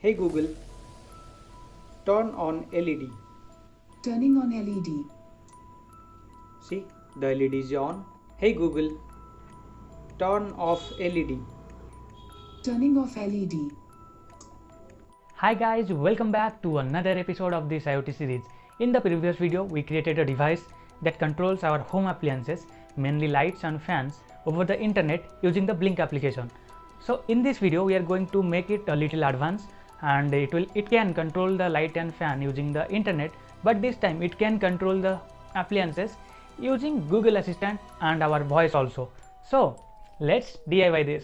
Hey Google, turn on LED. Turning on LED. See, the LED is on. Hey Google, turn off LED. Turning off LED. Hi guys, welcome back to another episode of this IoT series. In the previous video, we created a device that controls our home appliances, mainly lights and fans, over the internet using the Blink application. So in this video, we are going to make it a little advanced, and it can control the light and fan using the internet, but this time it can control the appliances using Google Assistant and our voice also. So let's DIY this.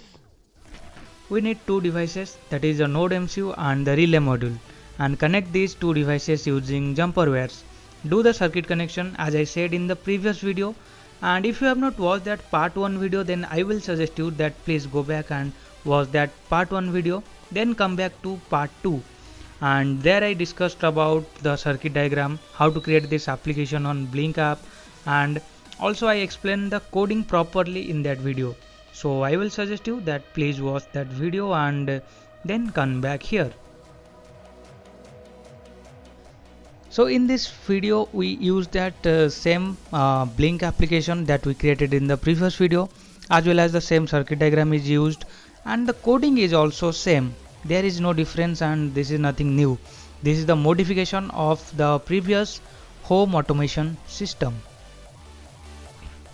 We need two devices, that is a Node MCU and the relay module, and connect these two devices using jumper wires. Do the circuit connection as I said in the previous video, and if you have not watched that part 1 video, then I will suggest you that please go back and watch that part 1 video, then come back to part 2, and there I discussed about the circuit diagram, how to create this application on Blink app, and also I explained the coding properly in that video. So I will suggest you that please watch that video and then come back here. So in this video we use that same Blink application that we created in the previous video, as well as the same circuit diagram is used, and the coding is also same. There is no difference, and this is nothing new. This is the modification of the previous home automation system.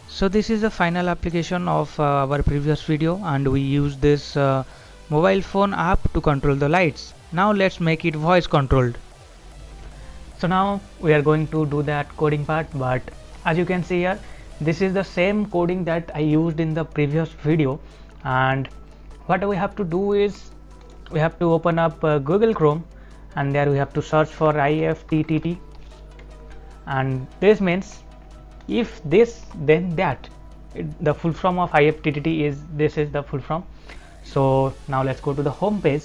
So this is the final application of our previous video, and we use this mobile phone app to control the lights. Now let's make it voice controlled. So now we are going to do that coding part, but as you can see here, this is the same coding that I used in the previous video, and what we have to do is we have to open up Google Chrome, and there we have to search for IFTTT, and this means if this then that. The full form of IFTTT is this is the full form. So now let's go to the home page.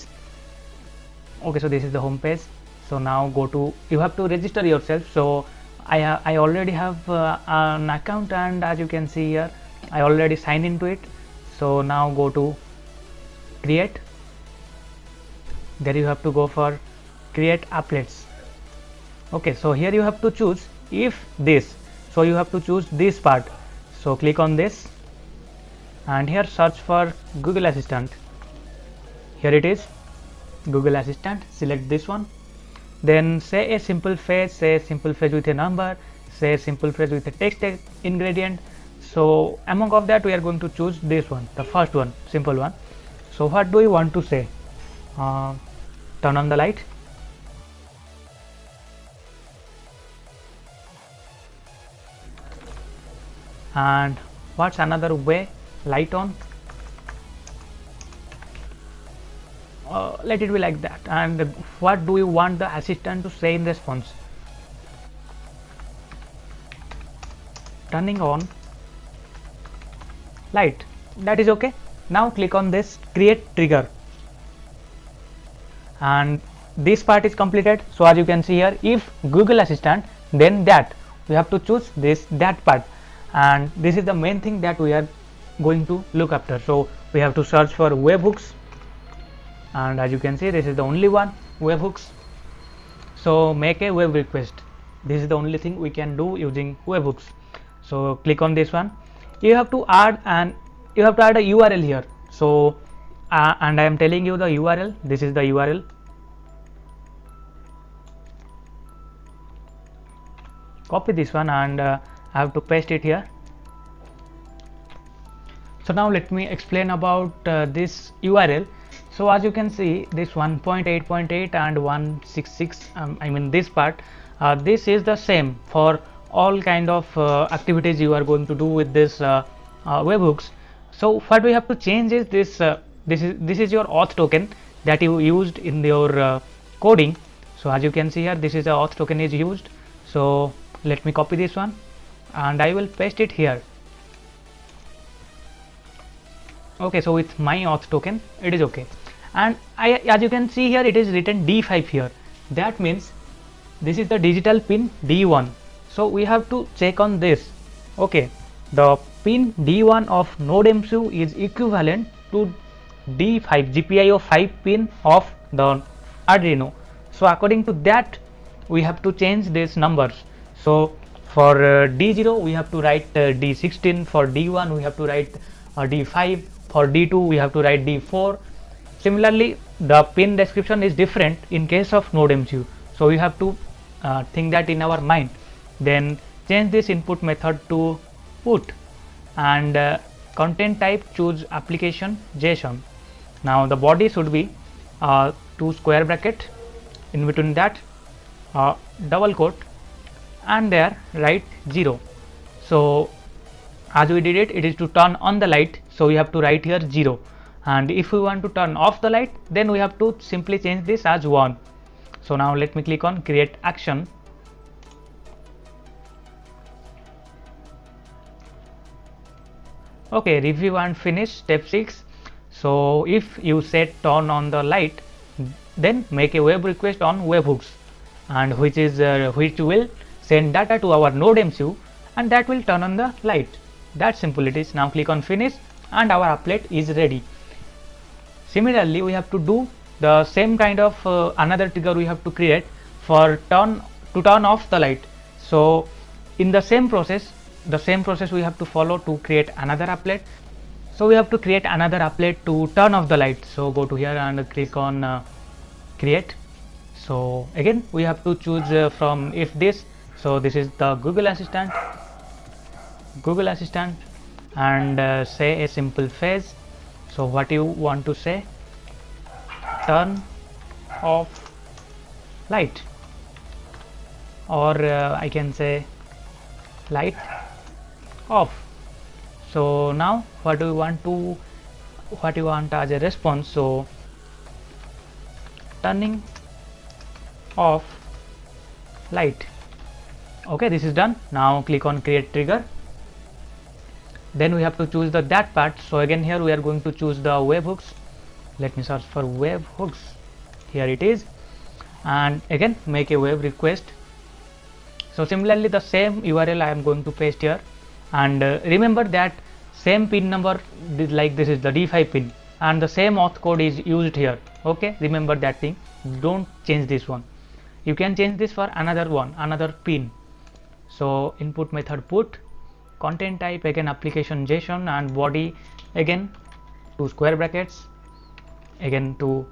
Okay, so this is the home page. So now go to, you have to register yourself. So I already have an account, and as you can see here, I already signed into it. So now go to create. There you have to go for create applets. Okay, so here you have to choose if this. So you have to choose this part. So click on this, and here search for Google Assistant. Here it is, Google Assistant. Select this one. Then say a simple phrase, with a number, say a simple phrase with a text ingredient. So among of that we are going to choose this one, the first one, simple one. So what do we want to say? Turn on the light. And what's another way? Light on. Let it be like that. And what do we want the assistant to say in response? Turning on light. That is okay. Now click on this create trigger, and this part is completed. So as you can see here, if Google Assistant then that, we have to choose that part, and this is the main thing that we are going to look after. So we have to search for webhooks, and as you can see, this is the only one, webhooks. So make a web request. This is the only thing we can do using webhooks. So click on this one. You have to add a URL here. So and I am telling you the URL. This is the URL. Copy this one, and I have to paste it here. So now let me explain about this URL. So as you can see, this 1.8.8 and 166, I mean this part, this is the same for all kind of activities you are going to do with this webhooks. So what we have to change is this. This is your auth token that you used in your coding. So as you can see here, this is the auth token is used. So let me copy this one, and I will paste it here. Okay, so with my auth token it is okay, and as you can see here, it is written D5 here. That means this is the digital pin D1. So we have to check on this. Okay, the pin D1 of Node MCU is equivalent to D5 GPIO 5 pin of the Arduino. So according to that we have to change these numbers. So for D0 we have to write D16, for D1 we have to write D5, for D2 we have to write D4. Similarly, the pin description is different in case of NodeMCU, so we have to think that in our mind. Then change this input method to put, and content type choose application JSON. Now the body should be 2 square bracket, in between that double quote, and there write 0. So as we did it, it is to turn on the light, so we have to write here 0, and if we want to turn off the light, then we have to simply change this as 1. So now let me click on create action. Okay, review and finish step 6. So if you set turn on the light, then make a web request on webhooks, and which will send data to our NodeMCU, and that will turn on the light. That simple it is. Now click on finish and our applet is ready. Similarly, we have to do the same kind of another trigger we have to create for turn off the light. So in the same process we have to follow to create another applet. So we have to create another applet to turn off the light. So go to here and click on create. So again we have to choose from if this. So this is the Google Assistant, and say a simple phrase. So what you want to say, turn off light, or I can say light off. So now what you want as a response? So turning off light. Okay, this is done. Now click on create trigger. Then we have to choose that part. So again here we are going to choose the webhooks. Let me search for webhooks. Here it is, and again make a web request. So similarly the same URL I am going to paste here, and remember that same pin number, like this is the D5 pin, and the same auth code is used here. Okay, remember that thing, don't change this one. You can change this for another pin. So input method put, content type again application JSON, and body again 2 square brackets, again 2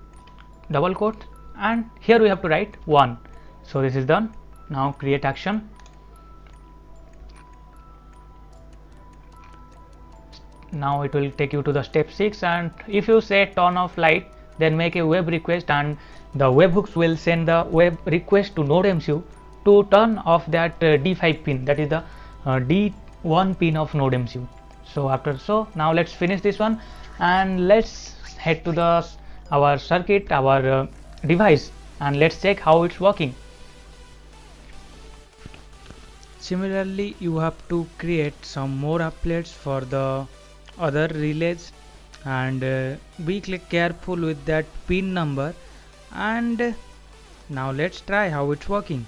double quote, and here we have to write 1. So this is done. Now create action. Now it will take you to the step 6, and if you say turn off light, then make a web request, and the webhooks will send the web request to NodeMCU to turn off that D5 pin, that is the D1 pin of NodeMCU. So now let's finish this one, and let's head to our circuit, our device, and let's check how it's working. Similarly, you have to create some more applets for the other relays, and be careful with that pin number. And now let's try how it's working.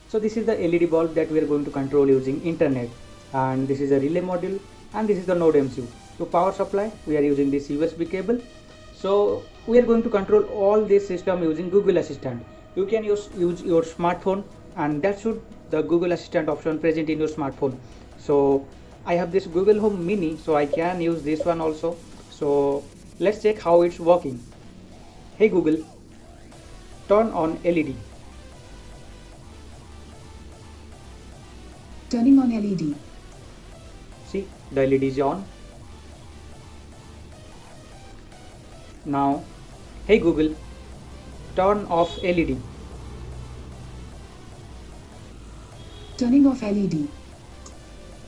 So this is the LED bulb that we are going to control using internet, and this is a relay module, and this is the NodeMCU. To power supply we are using this USB cable. So we are going to control all this system using Google Assistant. You can use your smartphone, and that should the Google Assistant option present in your smartphone. So I have this Google Home Mini, so I can use this one also. So let's check how it's working. Hey Google, turn on LED. Turning on LED. See, the LED is on. Now, hey Google, turn off LED. Turning off LED.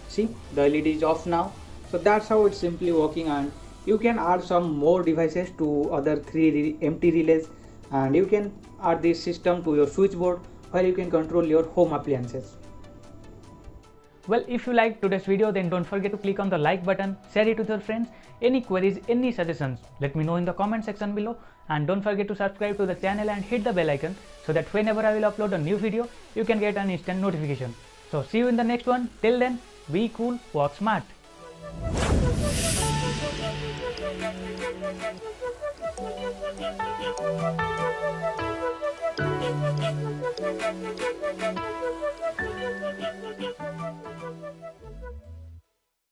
See, the LED is off now. So that's how it's simply working, and you can add some more devices to other 3 empty relays, and you can add this system to your switchboard where you can control your home appliances. Well, if you liked today's video, then don't forget to click on the like button, share it with your friends. Any queries, any suggestions, let me know in the comment section below, and don't forget to subscribe to the channel and hit the bell icon so that whenever I will upload a new video, you can get an instant notification. So see you in the next one. Till then, be cool, work smart.